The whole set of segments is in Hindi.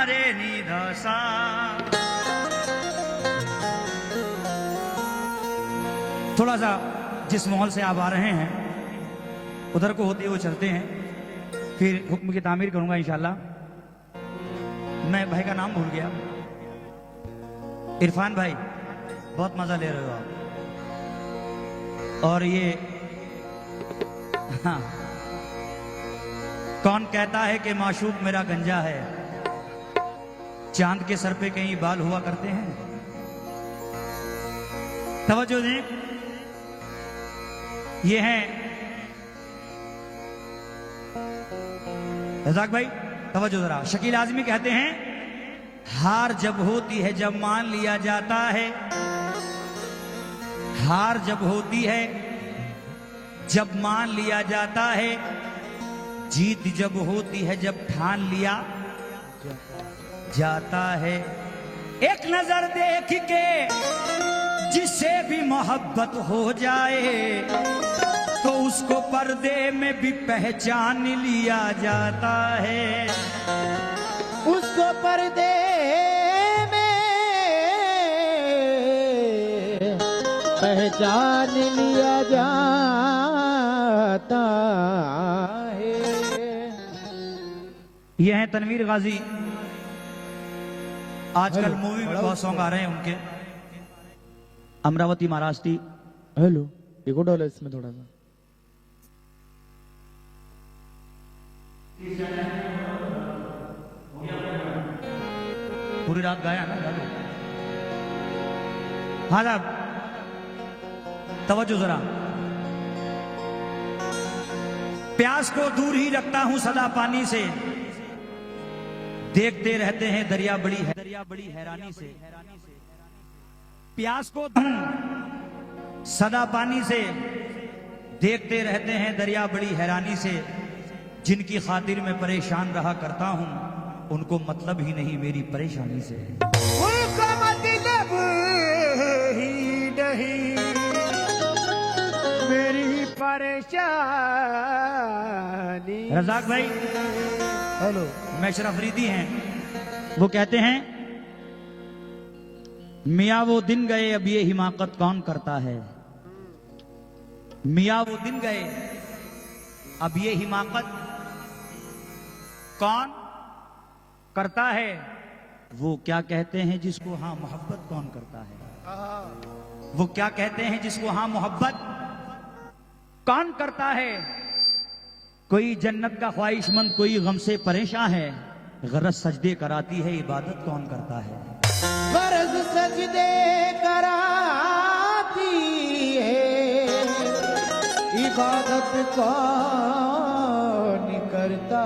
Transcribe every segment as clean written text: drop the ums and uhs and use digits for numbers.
रे नी ध सा। थोड़ा सा जिस माहौल से आप आ रहे हैं उधर को होते हुए चलते हैं, फिर हुक्म की तामीर करूंगा इंशाल्लाह। मैं भाई का नाम भूल गया, इरफान भाई, बहुत मजा ले रहे हो आप। और ये हाँ, कौन कहता है कि माशूक मेरा गंजा है, चांद के सर पे कहीं बाल हुआ करते हैं। तवज्जो दें, ये हैं रज़ाक भाई, तवज्जो जरा। शकील आजमी कहते हैं हार जब होती है जब मान लिया जाता है, हार जब होती है जब मान लिया जाता है, जीत जब होती है जब ठान लिया जाता है। एक नजर देख के जिससे भी मोहब्बत हो जाए तो उसको पर्दे में भी पहचान लिया जाता है, उसको पर्दे में पहचान लिया जाता है। ये हैं तनवीर गाजी, आजकल मूवी में बहुत सॉन्ग आ रहे हैं उनके। अमरावती महाराष्ट्र। हेलो, इको डालो इसमें थोड़ा सा। पूरी रात गाया ना, डालो। हाँ साहब, तवज्जो जरा। प्यास को दूर ही रखता हूं सदा पानी से, देखते रहते हैं दरिया बड़ी हैरानी से। प्यास को सदा पानी से, देखते रहते हैं दरिया बड़ी हैरानी से। जिनकी खातिर मैं परेशान रहा करता हूं उनको मतलब ही नहीं मेरी परेशानी से। उनको मतलब ही नहीं मेरी परेशानी। रज़ाक भाई, हेलो, मैशर अफरीदी हैं, वो कहते हैं मियाँ वो दिन गए अब ये हिमाकत कौन करता है। मियाँ वो दिन गए अब ये हिमाकत कौन करता है। वो क्या कहते हैं जिसको हाँ मोहब्बत कौन करता है। वो क्या कहते हैं जिसको हाँ मोहब्बत कौन करता है। कोई जन्नत का ख्वाहिशमंद कोई गम से परेशान है, गरज सजदे कराती है इबादत कौन करता है। गरज सजदे कराती है इबादत कौन करता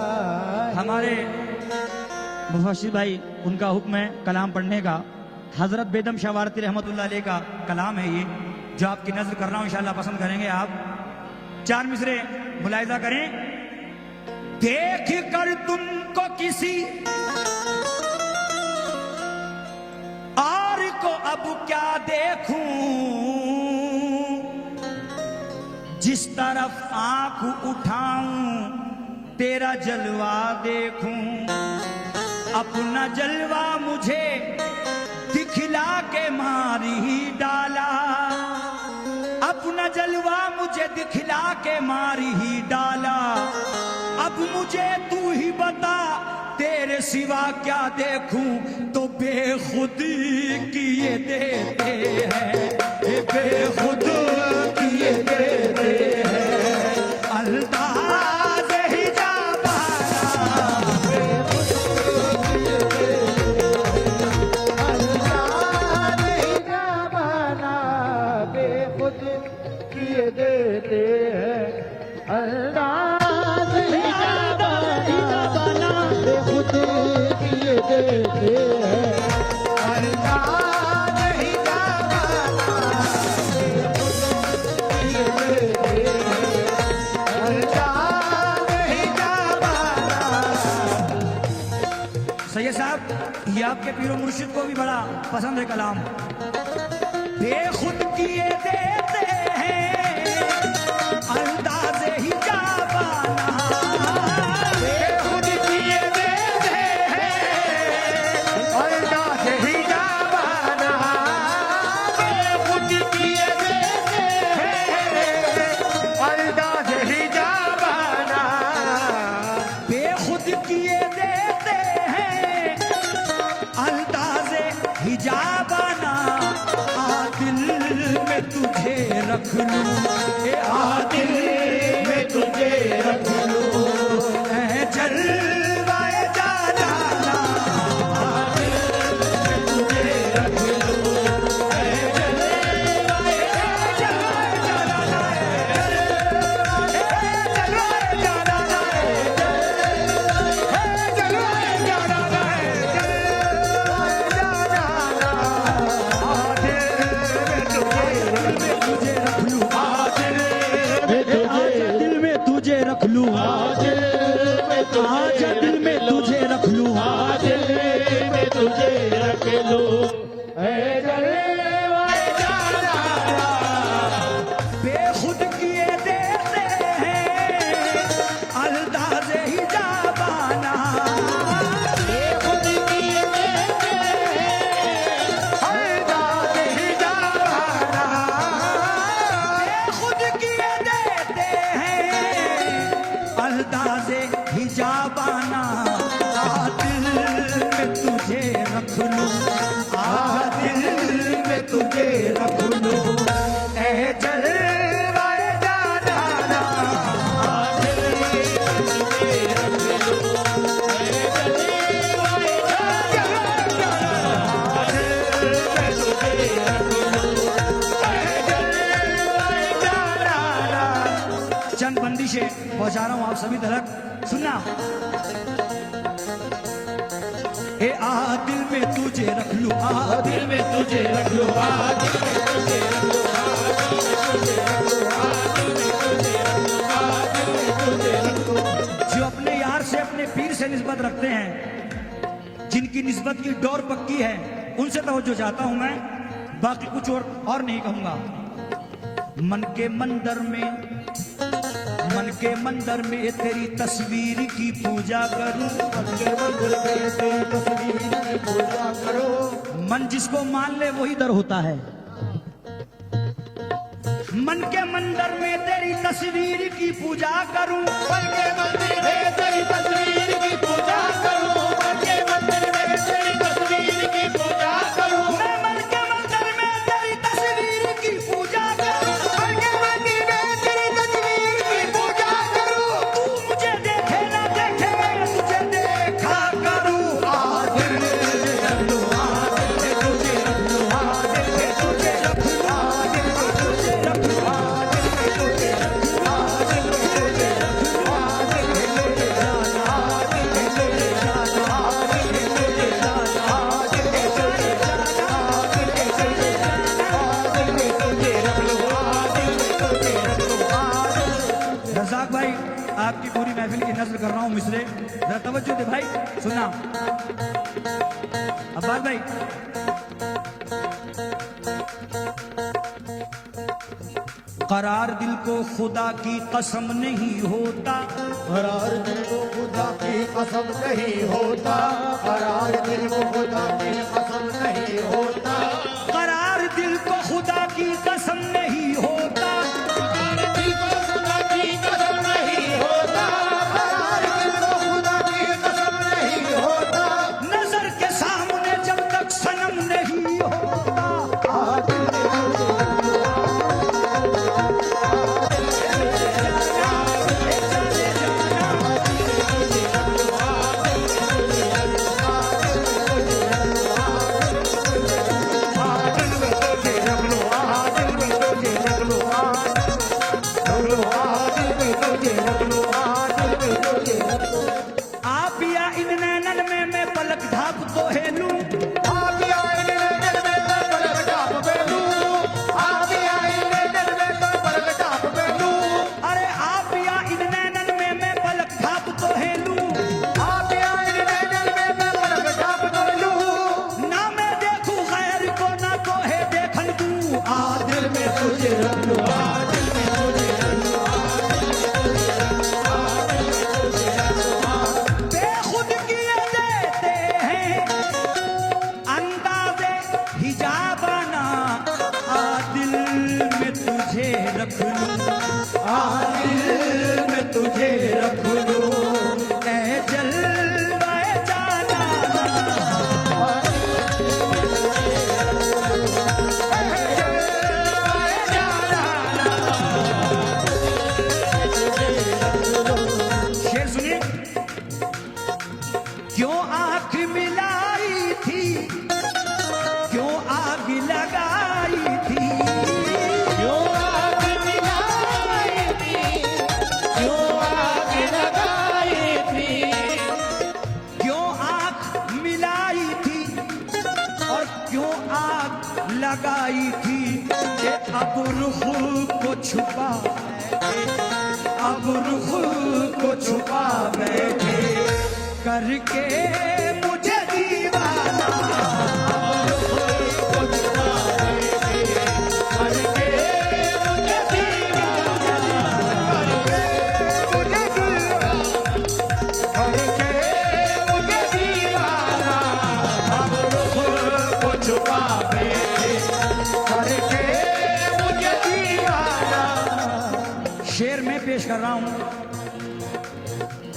है। हमारे मुफस्सिर भाई, उनका हुक्म है कलाम पढ़ने का। हजरत बेदम शवारती रहमतुल्लाह अलैह का कलाम है ये, जो आपकी नजर कर रहा हूं, इंशाल्लाह पसंद करेंगे आप। 4 मिसरे मुलाहिजा करें। देख कर तुमको किसी और को अब क्या देखूं, जिस तरफ आंख उठाऊं तेरा जलवा देखूं। अपना जलवा मुझे दिखला के मारी ही डाला, अपना जलवा मुझे दिखला के मारी ही डाला। अब मुझे तू ही बता तेरे सिवा क्या देखूं, तो बेखुदी किए देते हैं, बेखुद किए देते हैं। अंदाज़ ही जा देते हैं। अंदाज़ ही जाबाना खुद किए देते हैं। अंदाज़ ही जाबाना किए देते हैं। अंदाज़ ही जाबाना। सैयद साहब, ये आपके पीरो मुर्शिद को भी बड़ा पसंद है कलाम। बेखुद किए देते हैं अंदाज़े ही जाबाना, बेखुद किए देते हैं रख लूं, ए आदिल में तुझे रख लूं, ऐ जलवाए जाना, आदिल में तुझे रख लूं, ऐ जलवाए जाना, जलवाए जाना, जलवाए जाना, दिल में तुझे रख लूं, आजा दिल में तुझे रख लूं, दिल में तुझे रख लूं, ऐ जलवाए जाना, बेखुद किए देते हैं अंदाज़े ही जाबाना, बेखुद किए देते हैं अंदाज़े ही जाना, बेखुद किए देते हैं अंदाज़े ही जाबाना, दिल में तुझे रख लूं, दिल में तुझे रख लूं, ऐ जलवाए जाना, दिल में तुझे रख लूं, ऐ जलवाए जाना, दिल में तुझे रख लूं, ऐ जलवाए जाना। चंद बंदिशें पहुंचा रहा हूं आप सभी तक, सुनना। ए आ दिल में तुझे रख लूं, आ दिल में तुझे रख लूं, आ दिल में तुझे रख लूं, आ दिल में तुझे रख लूं, आ दिल में तुझे रख लूं। जो अपने यार से अपने पीर से निस्बत रखते हैं, जिनकी निस्बत की डोर पक्की है, उनसे तवज्जो चाहता हूं मैं, बाकी कुछ और नहीं कहूंगा। मन के मंदिर में तेरी तस्वीर की पूजा करूं, के मंदिर में तेरी तस्वीर की पूजा करो, मन जिसको मान ले वही दर होता है। मन के मंदिर में तेरी तस्वीर की पूजा करूं, मन के मंदिर में तेरी तस्वीर की पूजा करो, मन के मंदिर में तेरी तस्वीर की पूजा करो, मैं मन के मंदिर में तेरी तस्वीर की पूजा करूं, मन के मंदिर में तेरी तस्वीर की पूजा करो, तू मुझे देखे ना देखे तुझे देखा करूं, आ दिल में तुझे रख लूं, आ दिल में तुझे रख लूं, आ दिल में तुझे रख लूं, आ दिल में तुझे रख लूं, आ दिल में तुझे रख लूं, आ दिल में तुझे रख लूं, आ दिल में तुझे जाना, आ दिल में तुझे जाना, आ दिल में तुझे जाना, आ दिल में तुझे जाना, आ दिल में तुझे जाना, आ दिल में तुझे रख लूं, आ दिल में तुझे रख लूं, आ दिल। रज़ाक भाई, आपकी पूरी महफिल की नज़र कर रहा हूं मिसरे, जरा तवज्जो दे भाई, सुना। अब्बास भाई, करार दिल को खुदा की कसम नहीं होता, करार दिल को खुदा की कसम नहीं होता, करार दिल को खुदा की कसम नहीं होता, करार दिल को खुदा की कसम नहीं होता, करार दिल को खुदा की कसम नहीं होता, करार दिल को खुदा की कसम नहीं होता, नजर के सामने जब तक सनम नहीं होता, क्यों आग लगाई थी कि अब रुख को छुपा, अब रुख को छुपा बैठे करके मुझे दीवाना, अब रुख को छुपा बैठे करके मुझे दीवाना, करके मुझे दीवाना, अब रुख को छुपा बैठे करके मुझे दीवाना। शेर में पेश कर रहा हूं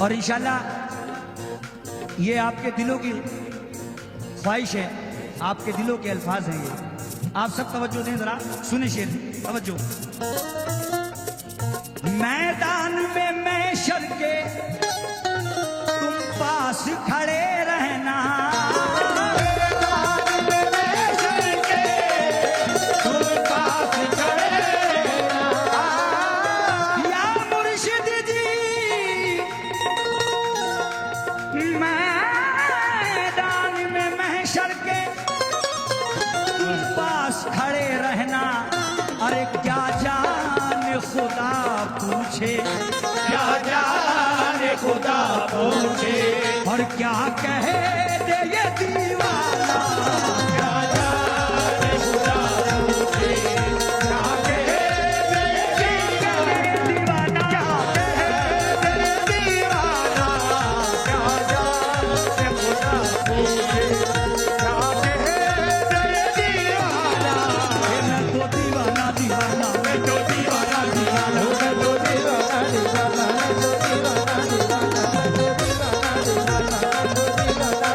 और इंशाल्लाह ये आपके दिलों की ख्वाहिश है, आपके दिलों के अल्फाज हैं ये। आप सब तवज्जो दें जरा, सुने शेर, तवज्जो। मैदान में महशर के तुम पास खड़े रहना, मैदान में महशर के तुम पास खड़े रहना, या मुर्शिद जी मैदान में महशर के तुम पास खड़े रहना। अरे क्या जाने खुदा पूछे, क्या जाने खुदा पूछे, और क्या कहे दे ये दीवाना, क्या जाने खुदा पूछे, क्या कहे दे ये दीवाना, क्या कहे दे दीवाना, क्या जाने खुदा पूछे, क्या कहे दे दीवाना। मैं तो दीवाना दीवाना, मैं तो दीवाना दीवाना, मैं तो दीवाना दीवाना, मैं तो दीवाना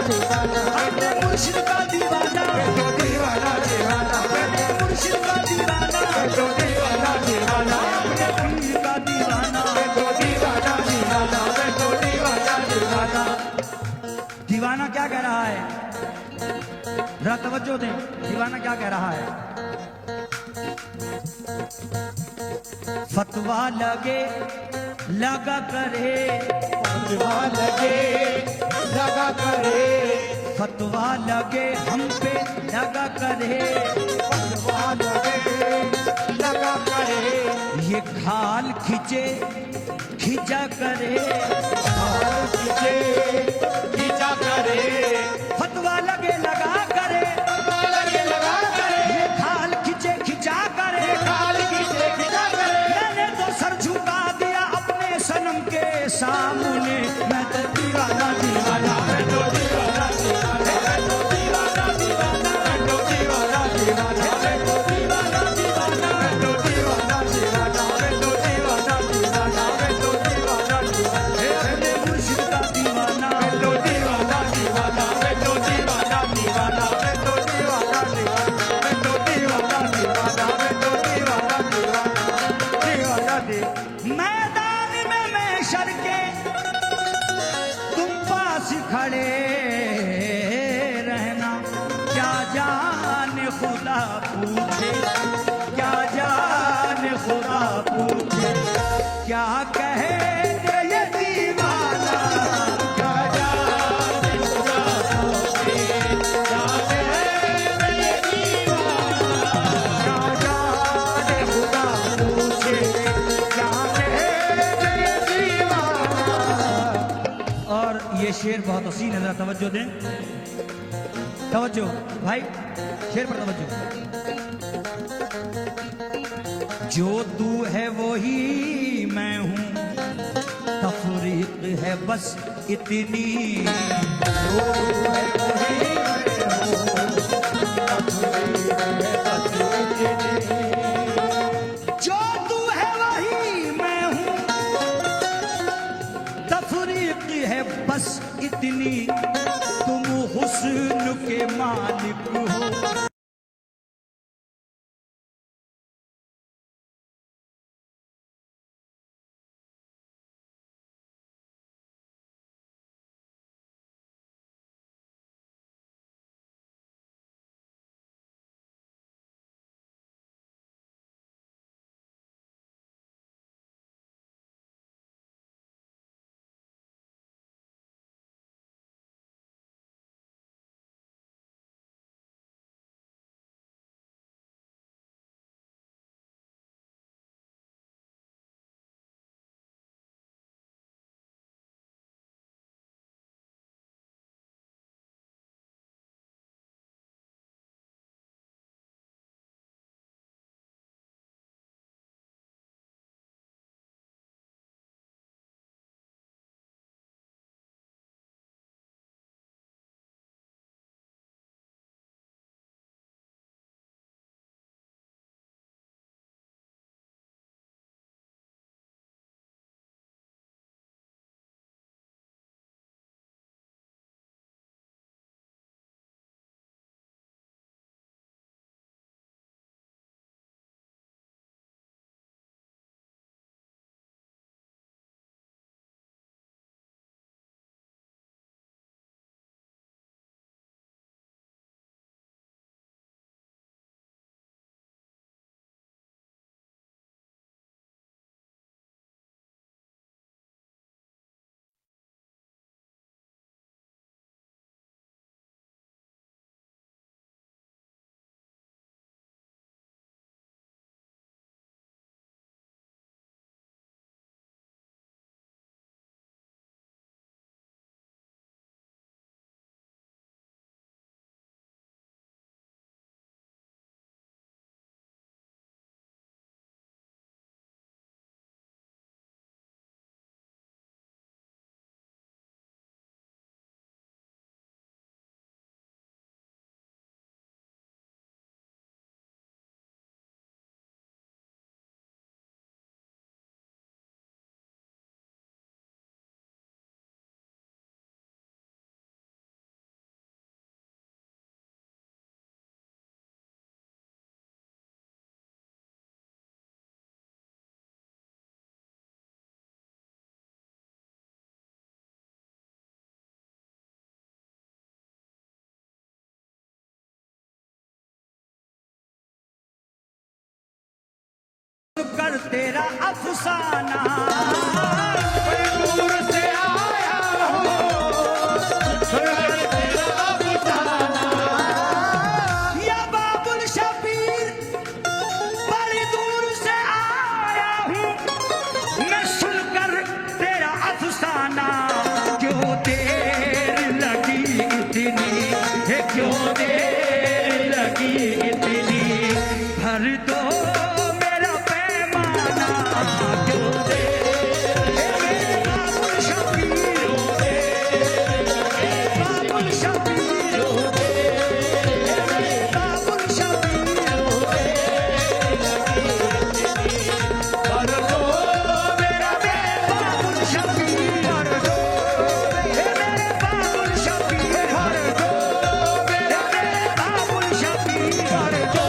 दीवाना, अपने मुर्शिद का दीवाना, मैं तो दीवाना दीवाना, अपने मुर्शिद का दीवाना, मैं तो दीवाना दीवाना, अपने पीर का दीवाना, मैं तो दीवाना दीवाना, मैं तो दीवाना दीवाना। दीवाना क्या कह रहा है, जरा तवज्जो दें, दीवाना क्या कह रहा है। फतवा लगे लगा करे, फतवा लगे लगा करे, फतवा लगे हम पे लगा करे, फतवा लगे लगा करे, ये खाल खींचे खींचा करे, हाथ खींचे खींचा करे, फतवा लगे लगा करे, फतवा लगे लगा करे, ये खाल खींचे खींचा करे, खाल खींचे खींचा करे। मैंने तो सर झुका दिया अपने सनम के सामने, मैं तो दीवाना दीवाना, मैं तो दीवाना दीवाना, मैं तो दीवाना दीवाना, मैं तो दीवाना दीवाना, मैं तो दीवाना दीवाना, मैं तो दीवाना दीवाना, मैं तो दीवाना दीवाना, मैं तो दीवाना दीवाना, अपने मुर्शिद का दीवाना, मैं तो दीवाना दीवाना, मैं तो दीवाना दीवाना, मैं तो दीवाना दीवाना, मैं तो दीवाना दीवाना, मैं तो दीवाना दीवाना, दीवाना दी। मैदान में महशर के तुम पास खड़े रहना, क्या जाने खुदा पूछे, क्या जाने खुदा पूछे, क्या कहे दे ये दीवाना, क्या जाने खुदा पूछे, क्या कहे दे ये दीवाना, क्या जाने खुदा पूछे, क्या कहे दे ये दीवाना। और ये शेर बहुत हसीन है, जरा तवज्जो दें, तवज्जो भाई, शेर पर तवज्जो। जो तू है वही मैं हूँ, तफरीक है बस इतनी, जो तू है वही मैं हूँ, तफरीक है बस इतनी, जो तू है वही मैं हूँ, तफरीक है बस इतनी, तुम हुस्न के मालिक हो। सुनकर तेरा अफसाना, बड़ी दूर से आया हूँ सुनकर तेरा अफसाना। या बाबुल शबीर बड़ी दूर से आया हूँ मैं सुनकर तेरा अफसाना। क्यों देर लगी इतनी है, क्यों देर लगी इतनी, भर दो मेरा पैमाना। क्यों देर बाबुल शबीर, बाबुल शबीर, बाबुल शबीर, कर दो मेरा बाबुल शबीर, कर दो मेरे बाबुल शबीर, कर दो मेरा बाबुल शबीर, कर दो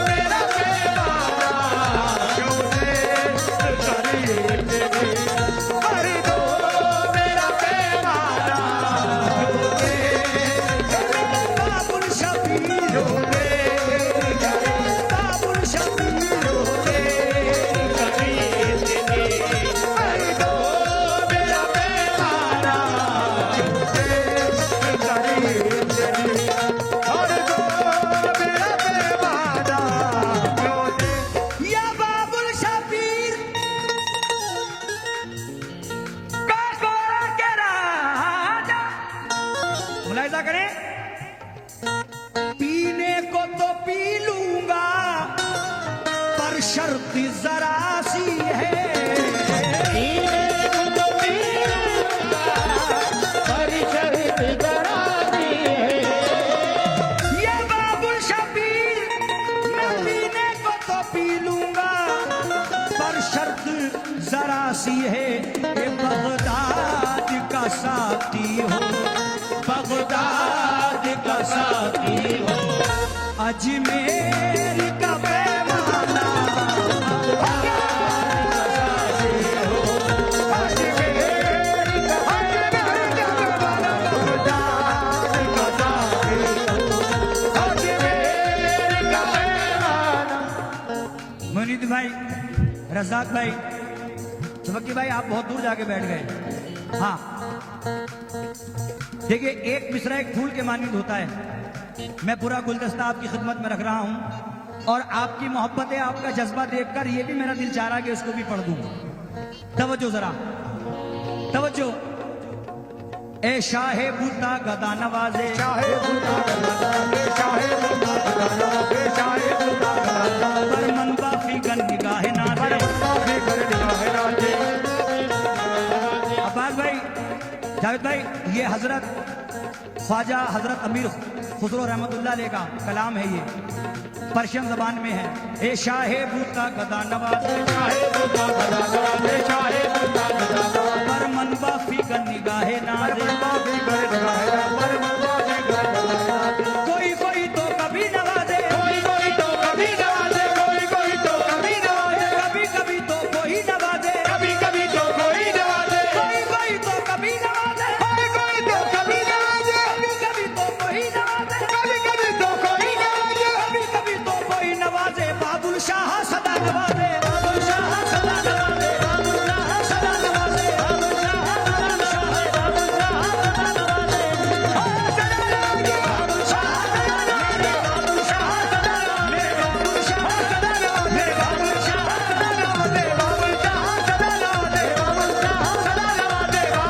मेरा पैमाना। क्यों देर करी इतनी, कर दो मेरा पैमाना। क्यों देर बाबुल शबीर, बाबुल शबीर, करी इतनी, कर दो मेरा पैमाना। क्यों देर करी इतनी, कर दो मेरा पैमाना। क्यों देर या बाबुल शबीर काकोरा के राजा। मुलाहिजा करें, पीने को तो पी लूंगा पर शर्त जरा सी है। ये बाबुल शबीर मैं पीने को तो पी लूंगा पर शर्त जरा सी है कि बगदाद का साथी हो, बगदाद का साथी हो, अजमेर का पैमाना। मुनीद भाई, रजाक भाई, सबकी भाई, आप बहुत दूर जाके बैठ गए। हाँ देखिए, एक मिसरा एक फूल के मानिंद होता है। मैं पूरा गुलदस्ता आपकी खिदमत में रख रहा हूं और आपकी मोहब्बत है, आपका जज्बा देखकर ये भी मेरा दिल चाह रहा कि उसको भी पढ़ दूं। तवज्जो जरा, तवज्जो। ए शाहे बूता गदा नवाजे, चाहे बुता गदा, चाहे बुता गदा, चाहे बुता गदा, पर मन बाफी गन निगाहे नाजे। काफी कर निगाह राजे। अब्बास भाई, जावेद भाई, ये हजरत ख्वाजा हजरत अमीर खुसरो रहमतुल्लाह अलैह का कलाम है, ये पर्शियन जबान में है। ए शाहे बूता गदा नवाजे, चाहे बुता गदा, चाहे बुता गदा, पर मन बाफी गन निगाहे नाजे। काफी कर निगाह राजे। कोई कोई तो कभी नवाजे, कोई कोई तो कभी नवाजे, कोई कोई तो कभी नवाजे, कभी कभी तो कोई नवाजे, कभी कभी तो कोई नवाजे, कोई कोई तो कभी नवाजे, कोई कोई तो कभी नवाजे, कभी कभी तो कोई नवाजे, कभी कभी तो कोई नवाजे। कभी कभी तो कोई नवाजे। बाबुल शाह सदा नवाजे, बाबुल शाह सदा नवाजे, बाबुल शाह सदा नवाजे, बाबुल शाह, बाबुल शाह, बाबुल शाह सदा नवाजे। बाबुल शाह सदा नवाजे, बाबुल शाह सदा नवाजे, बाबुल शाह सदा नवाजे, बाबुल शाह सदा नवाजे,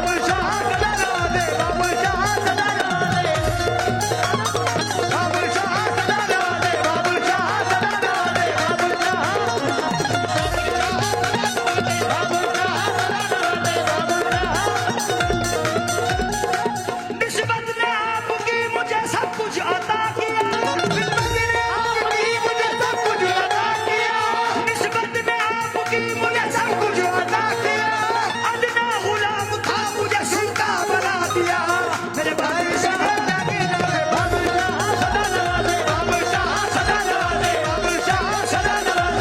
बाबुल शाह सदा नवाजे, बाबुल शाह सदा नवाजे, बाबुल शाह सदा नवाजे, बाबुल शाह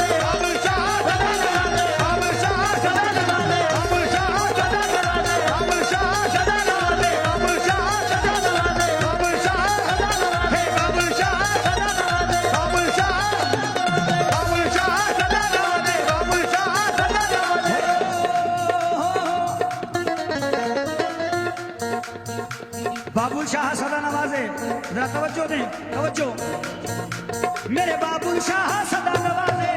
सदा नवाजे, बाबुल शाह सदा नवाजे, बाबुल शाह सदा जरा तवज्जो दें, तवज्जो। मेरे बाबुल शाह सदा नवाजे,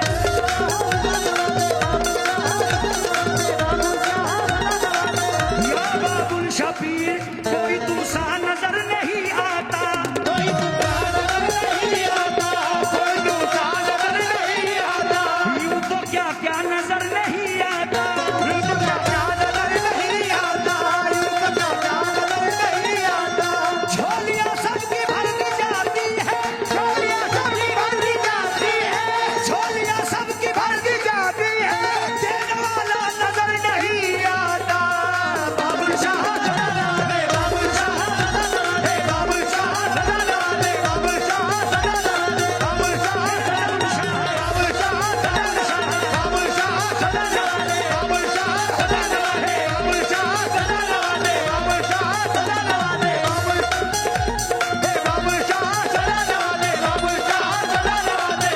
या बाबुल शबीर कोई तुमसा नजर नहीं आता, कोई तुमसा नजर नहीं आता, कोई तुमसा नजर नहीं आता। यूं तो क्या क्या नजर नहीं आता, यूं तो क्या क्या नजर नहीं आता, यूं तो क्या क्या नजर नहीं आता। झोलियां सबकी भर दी जाती है, झोलियां सबकी भर दी जाती है, झोलियां सबकी भर दी जाती है, देने वाला नजर नहीं आता। बाबुल शाह सदा दे, बाबुल शाह सदा दे, बाबुल शाह सदा दे, बाबुल शाह सदा दे, बाबुल शाह सदा दे, बाबुल शाह सदा दे, बाबुल शाह सदा दे, बाबुल शाह सदा दे, बाबुल शाह सदा दे, बाबुल शाह सदा दे, बाबुल बाबुल शाह सदा दे, बाबुल शाह सदा दे,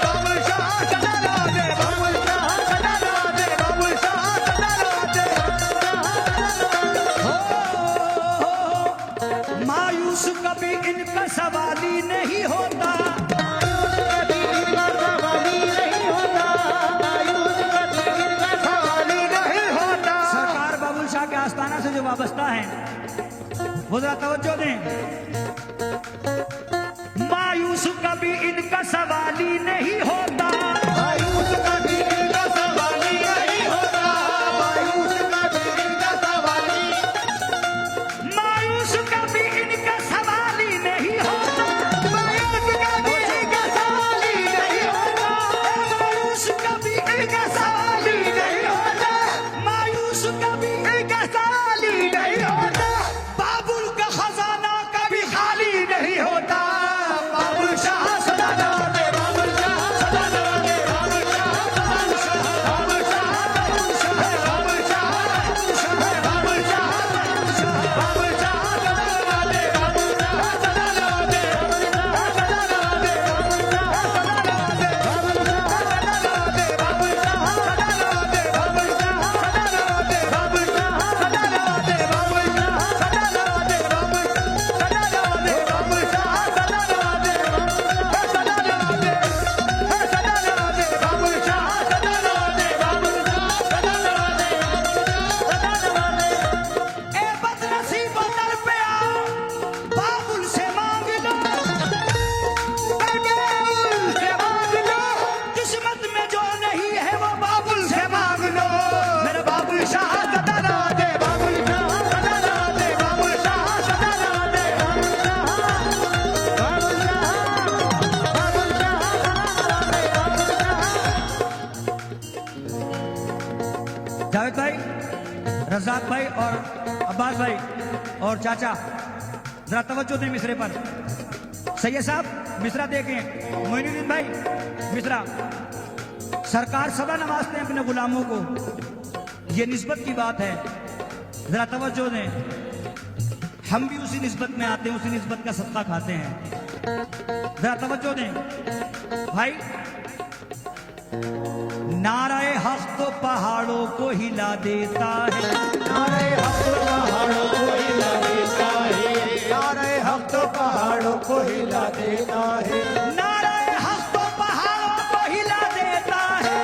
बाबुल शाह सदा दे, बाबुल शाह सदा दे, बाबुल शाह सदा दे, बाबुल शाह सदा दे। मायूस कभी इनका सवाली नहीं होता, कभी इनका सवाली नहीं होता, मायूस कभी इनका सवाली नहीं होता। सरकार बाबुल शाह के आस्थाना से जो वाबस्ता है वो जरा तवज्जो दें। मायूस कभी इनका सवाली नहीं होता, मायूस कभी इनका सवाली नहीं होता, मायूस कभी इनका सवाली, मायूस कभी इनका सवाली नहीं होता, मायूस कभी इनका सवाली नहीं होता, मायूस कभी इनका सवाली नहीं होता, मायूस कभी इनका सवाली नहीं होता। बाबुल का खजाना कभी खाली नहीं होता। बाबुल शाह सदा दे, बाबुल शाह सदा दे, बाबुल शाह बाबुल शाह बाबुल शाह बाबुल शाह बाबुल शाह बाबुल शाह बाबुल शाह सदा दे, बाबुल शाह सदा दे, बाबुल शाह सदा दे, बाबुल शाह सदा दे, बाबुल शाह सदा दे, बाबुल शाह सदा दे, बाबुल शाह सदा दे, बाबुल शाह सदा दे, बाबुल शाह सदा दे, बाबुल ए बदनसीबों दर पे आओ, बाबुल से मांग लो, बाबुल से मांग लो, किस्मत में जो नहीं है वो बाबुल से मांग लो। मेरे बाबुल शाह सदा दे, बाबुल शाह सदा दे, बाबुल शाह सदा दे, बाबुल शाह बाबुल शाह बाबुल शाह जावेद भाई, रज़ाक भाई और अब्बास भाई और चाचा जरा तवज्जो दें मिसरे पर। सैयद साहब मिसरा देखें, मोइनुद्दीन भाई मिसरा। सरकार सदा नवाजते हैं अपने गुलामों को, ये निस्बत की बात है, जरा तवज्जो दें। हम भी उसी निस्बत में आते हैं, उसी निस्बत का सदका खाते हैं, जरा तवज्जो दें भाई। नाराए हक तो पहाड़ों को हिला देता है, नाराए हक तो पहाड़ों को हिला देता है, नाराए हक तो पहाड़ों को हिला देता है, नाराए हक तो पहाड़ों को हिला देता है,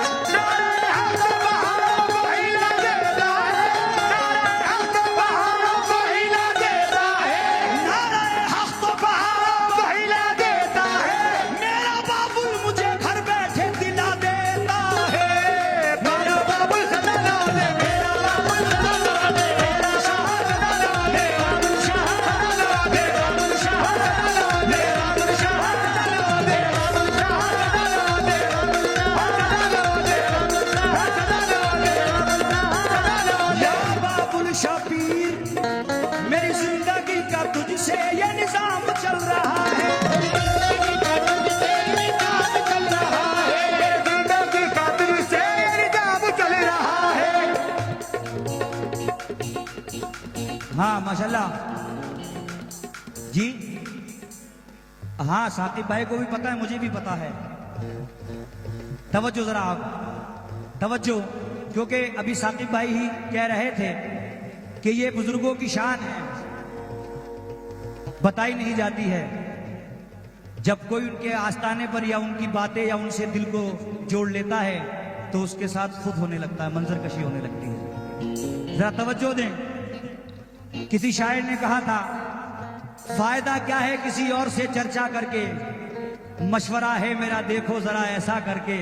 नाराए हक तो पहाड़ों को हिला देता है, नाराए हक तो पहाड़ों को हिला देता है, नाराए हक तो पहाड़ों को हिला देता है। मेरा बाबुल मुझे घर बैठे दिला देता है, मेरा बाबुल सदा दे, मेरा बाबुल सदा दे, मेरा शाह सदा दे, बाबुल शाह सदा दे, बाबुल शाह सदा दे, बाबुल शाह सदा दे, बाबुल शाह सदा दे, बाबुल शाह सदा दे, बाबुल शाह सदा दे, बाबुल शाह सदा दे। या बाबुल शबीर, मेरी जिंदगी का तुझसे ये निजाम चल रहा है, जिंदगी का तुझसे ये निजाम चल रहा है, जिंदगी का तुझसे ये निजाम चल रहा है। हाँ माशाल्लाह जी, हाँ साकिब भाई को भी पता है, मुझे भी पता है। तवज्जो जरा आप, तवज्जो, क्योंकि अभी साकिब भाई ही कह रहे थे कि ये बुजुर्गों की शान है। बताई नहीं जाती है। जब कोई उनके आस्थाने पर या उनकी बातें या उनसे दिल को जोड़ लेता है तो उसके साथ खुद होने लगता है, मंजर कशी होने लगती है। जरा तवज्जो दें। किसी शायर ने कहा था, फायदा क्या है किसी और से चर्चा करके, मशवरा है मेरा देखो जरा ऐसा करके,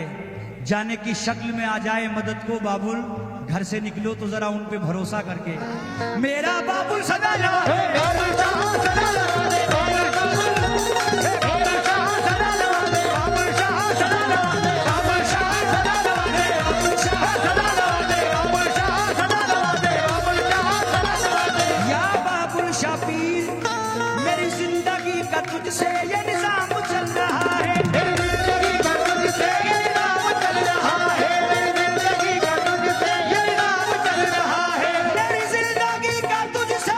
जाने की शक्ल में आ जाए मदद को बाबुल, घर से निकलो तो जरा उन पे भरोसा करके। मेरा बाबुल सदा जवान है, बाबुल शाह सदा जवान है, बाबुल शाह सदा जवान है, बाबुल शाह सदा जवान है, बाबुल शाह सदा जवान है, बाबुल शाह सदा जवान है, बाबुल शाह सदा जवान है, बाबुल शाह सदा जवान है। या बाबुल शाह पीर, मेरी जिंदगी का तुझसे ये निजाम चल रहा है, मेरी जिंदगी का तुझसे ये निजाम चल रहा है, मेरी जिंदगी का तुझसे ये निजाम चल रहा है, मेरी जिंदगी का तुझसे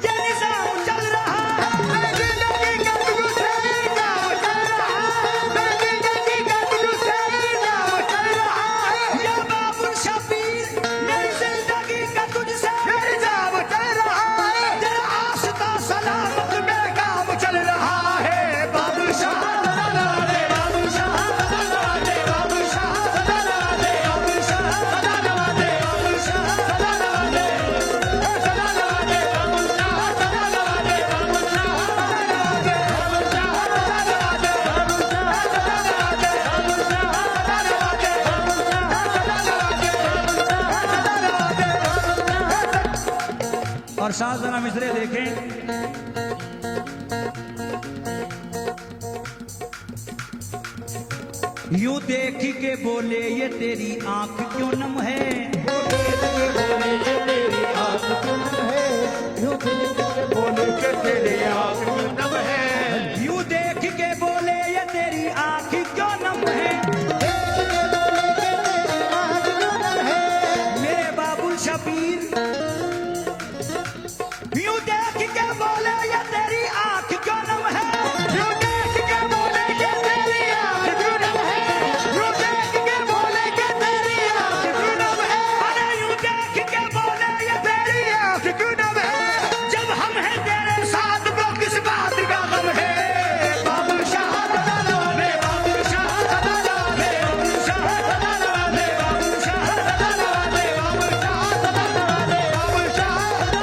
ये निजाम चल रहा है, मेरी जिंदगी का तुझसे ये निजाम चल रहा है, मेरी जिंदगी का तुझसे ये निजाम चल रहा है। या बाबुल शाह पीर, मेरी जिंदगी का तुझसे ये निजाम चल रहा है, तेरा आस्था सलामत मेरा काम चल रहा है। बाबुल शाह सदा जवान है, बाबुल शाह सदा जवान है, बाबुल शाह सदा जवान है, बाबुल शाह सदा जवान है, बाबुल शाह सदा जवान है, सदा जवान है, बाबुल शाह सदा जवान है, बाबुल शाह सदा जवान है, बाबुल शाह सदा जवान है, बाबुल शाह सदा जवान है, बाबुल शाह सदा जवान है, बाबुल शाह सदा जवान है। और शाह जरा मिसरे देखें। यूं देख के बोले ये तेरी आंख क्यों नम है, बोले ये तेरी आंख क्यों नम है, यूं देख के बोले कि तेरी आंख क्यों नम है, यूं देख के बोले ये तेरी आंख क्यों नम है, देख के बोले कि तेरी आंख क्यों नम है, मेरे बाबुल शबीर। यूं देख के बोले ये तेरी आंख क्यों नम है, यूं देख के बोले कि तेरी आंख क्यों नम है, यूं देख के बोले कि तेरी आंख क्यों नम है, अरे यूं देख के बोले ये तेरी आंख क्यों नम है, जब हम हैं तेरे साथ तो किस बात का गम है। बाबुल शाह सदा जवान है, बाबुल शाह सदा जवान है, बाबुल शाह सदा जवान है, बाबुल शाह सदा जवान है, बाबुल शाह सदा जवान है, बाबुल शाह सदा जवान है, बाबुल शाह सदा जवान है,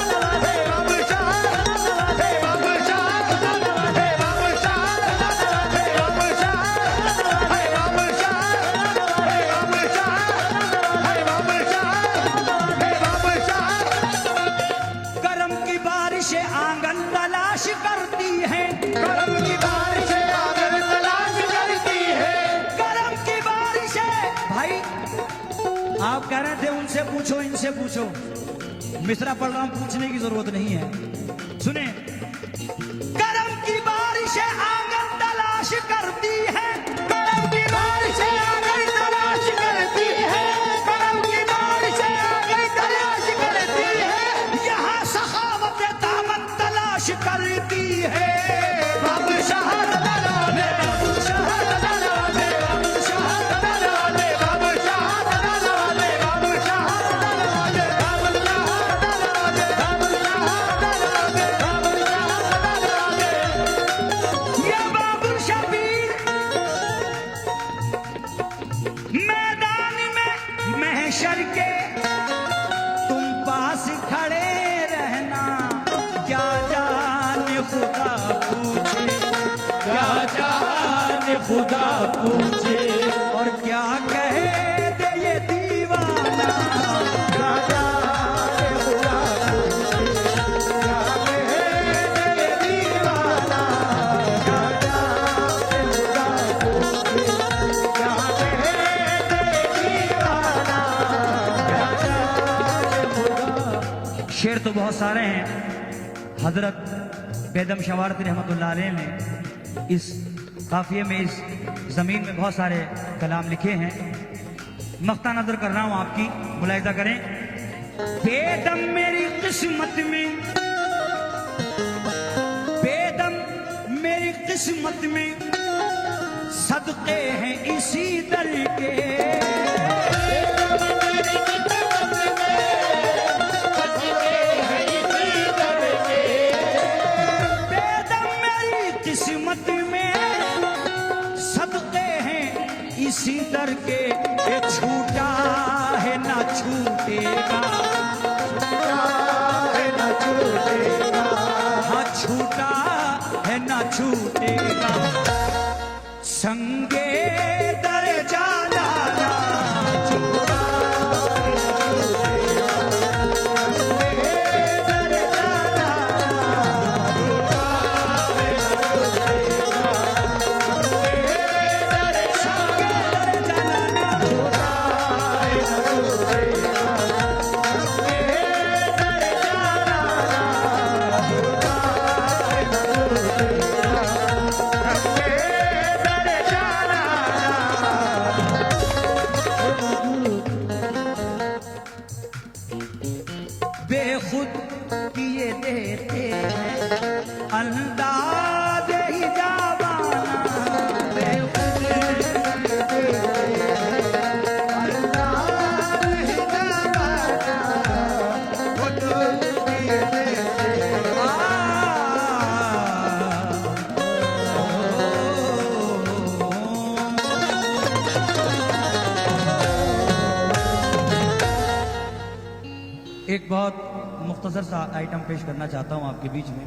बाबुल शाह सदा जवान है, बाबुल शाह सदा जवान है, बाबुल शाह सदा जवान है, बाबुल शाह सदा जवान है, बाबुल शाह सदा जवान है, बाबुल शाह सदा जवान है, बाबुल शाह। करम की बारिशें आंगन तलाश करती हैं, करम की बारिशें आंगन तलाश करती है, करम की बारिशें। भाई आप कह रहे थे उनसे पूछो इनसे पूछो, मिसरा पढ़ रहा हूं, पूछने की जरूरत नहीं है। सुने, करम की बारिशें आंगन तलाश करती है, करम की बारिशें आंगन तलाश करती है, करम की बारिशें आंगन तलाश करती है, यहाँ सखावत दामन तलाश करती है। बाबुल शाह सदा जवान है, बाबुल शाह सदा जवान है, बाबुल शाह सदा जवान है, बाबुल शाह सदा जवान है, बाबुल शाह सदा जवान है, बाबुल शाह सदा जवान है, बाबुल शाह सदा जवान है, बाबुल शाह सदा जवान है। ये बाबुल शबीर मैदान में महशर के तुम पास खड़े रहना, क्या जाने खुदा पूछे, क्या जाने खुदा पूछे, और क्या कहे दे ये दीवाना, क्या जाने खुदा पूछे, क्या कहे दे ये दीवाना, क्या जाने खुदा पूछे, क्या कहे दे ये दीवाना, क्या जाने खुदा। शेर तो बहुत सारे हैं। हजरत बेदम शवारती रहमतुल्लाह अलैह ने इस काफिये में, इस जमीन में बहुत सारे कलाम लिखे हैं। मख्ता नजर कर रहा हूं आपकी, मुलाहिजा करें। बेदम मेरी किस्मत में, बेदम मेरी किस्मत में सदके हैं इसी दर के, दर के ये छूटा है ना छूटेगा, हाँ छूटा है ना छूटेगा। संगे दर जाना ना छूटा, बेखुद किए देते हैं अंदाज ही जावाना, बेखुद अंदाज ही जावाना, खुद किए देते एक बहुत मुख्तसर सा आइटम पेश करना चाहता हूं आपके बीच में।